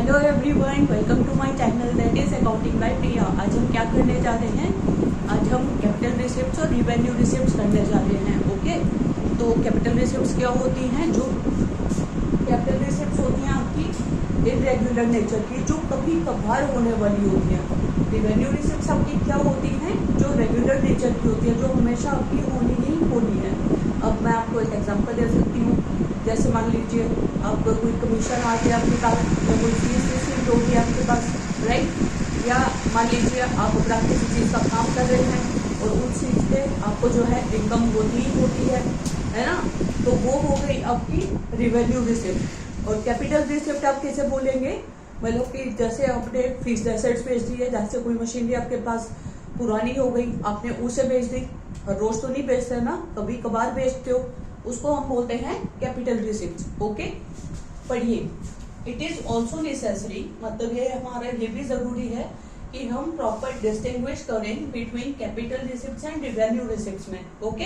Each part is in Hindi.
Hello everyone, welcome to my channel that is accounting by Priya. आज हम क्या करने जा रहे हैं? आज हम कैपिटल रिसिप्ट्स और रिवेन्यू रिसिप्ट्स करने जा रहे हैं। ओके, तो कैपिटल रिसिप्ट्स क्या होती हैं? जो कैपिटल रिसिप्ट्स होती हैं आपकी इरेगुलर नेचर की, जो कभी कभार होने वाली होती हैं। रिवेन्यू रिसिप्ट्स आपकी क्या होती हैं? जो रेगुलर नेचर की होती है, जो हमेशा आपकी होनी ही होनी है। अब मैं आपको एक एग्जांपल दे सकती हूँ। जैसे मान लीजिए आपको कोई कमीशन आ गया आपके पास, या कोई फीस रिसीव होगी आपके पास, राइट? या मान लीजिए आप अपना किसी चीज़ का काम कर रहे हैं और उस चीज़ से आपको जो है इनकम होती ही होती है ना? तो वो हो गई आपकी रिवेन्यू रिसिप्ट। और कैपिटल रिसिप्ट आप कैसे बोलेंगे? मतलब कि जैसे आपने फिक्स्ड एसेट्स बेच दी है, जैसे कोई मशीनरी आपके पास पुरानी हो गई, आपने उसे बेच दी। और रोज तो नहीं बेचते ना, कभी कभार बेचते हो, उसको हम बोलते हैं कैपिटल रिसिप्ट। ओके, पढ़िए। इट इज ऑल्सो नेसेसरी, मतलब ये हमारा ये भी जरूरी है कि हम प्रॉपर डिस्टिंग्विश करें between capital receipts and revenue receipts में। ओके,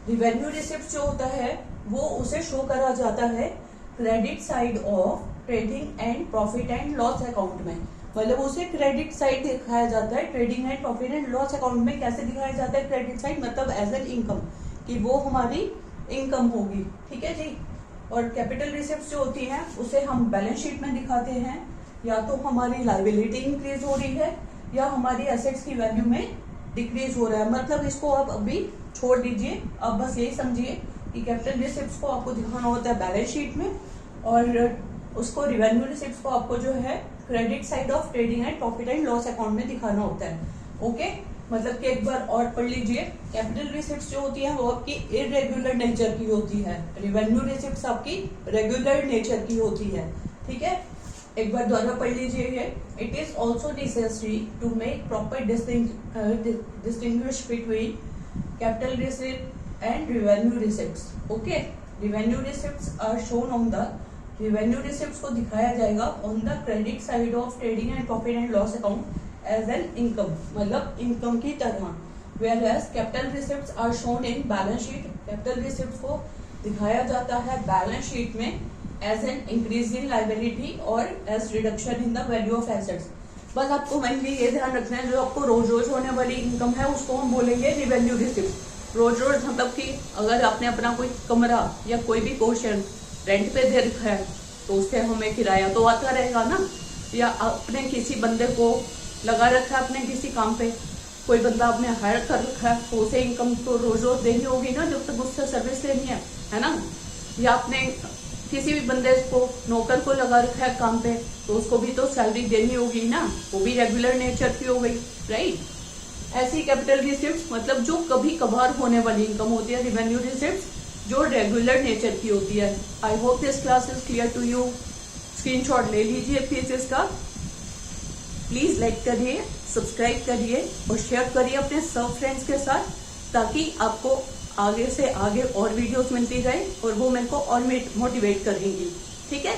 रिवेन्यू रिसिप्ट जो होता है वो उसे शो करा जाता है credit side of trading and profit and loss account में। मतलब उसे क्रेडिट साइड दिखाया जाता है trading and profit and loss account में। कैसे दिखाया जाता है क्रेडिट साइड? मतलब एज एन इनकम, कि वो हमारी इनकम होगी। ठीक है जी। और कैपिटल रिसिप्ट्स जो होती हैं उसे हम बैलेंस शीट में दिखाते हैं, या तो हमारी लायबिलिटी इंक्रीज हो रही है या हमारी एसेट्स की वैल्यू में डिक्रीज हो रहा है। मतलब इसको आप अभी छोड़ दीजिए, अब बस यही समझिए कि कैपिटल रिसिप्ट्स को आपको दिखाना होता है बैलेंस शीट में, और उसको रिवेन्यू रिसिप्ट्स को आपको जो है credit side of trading and profit and loss account में दिखाना होता है। ओके, मतलब कि एक बार और पढ़ लीजिए। कैपिटल रिसिप्ट्स जो होती हैं वो आपकी इरेगुलर नेचर की होती है, रिवेन्यू रिसिप्ट्स आपकी रेगुलर नेचर की होती है। ठीक है, एक बार दोबारा पढ़ लीजिए ये। It is also necessary to make proper distinguish between capital receipt and revenue receipts. Okay, revenue receipts are shown on the, revenue receipts को दिखाया जाएगा on the credit side of trading and profit and loss account as an income, मतलब इनकम की तरह। Whereas capital receipts are shown in balance sheet, capital receipts को दिखाया जाता है बैलेंस शीट में as an increase in liability और as reduction in the value of assets. बस आपको मेनली ये ध्यान रखना है, जो आपको रोज रोज होने वाली इनकम है उसको हम बोलेंगे रिवेन्यू रिसिप्ट। रोज रोज मतलब कि अगर आपने अपना कोई कमरा या कोई भी पोर्शन रेंट पे दे रखा है तो उससे हमें किराया तो आता रहेगा ना, या आपने किसी बंदे को लगा रखा है अपने किसी काम पे, कोई बंदा आपने हायर कर रखा है तो उसे इनकम तो रोज रोज देनी होगी ना, जब तक उससे सर्विस लेनी है ना। या आपने किसी भी बंदे को नौकर को लगा रखा है काम पे तो उसको भी तो सैलरी देनी होगी ना, वो भी रेगुलर नेचर की हो गई, राइट? ऐसी कैपिटल रिसिप्ट्स मतलब जो कभी कभार होने वाली इनकम होती है, रिवेन्यू रिसिप्ट्स जो रेगुलर नेचर की होती है। I hope this class is clear to you. Screenshot ले लीजिए प्लीज इसका। प्लीज लाइक करिए, सब्सक्राइब करिए और शेयर करिए अपने सब फ्रेंड्स के साथ, ताकि आपको आगे से आगे और वीडियोस मिलती रहे और वो मेरे को और मोटिवेट करेंगी। ठीक है।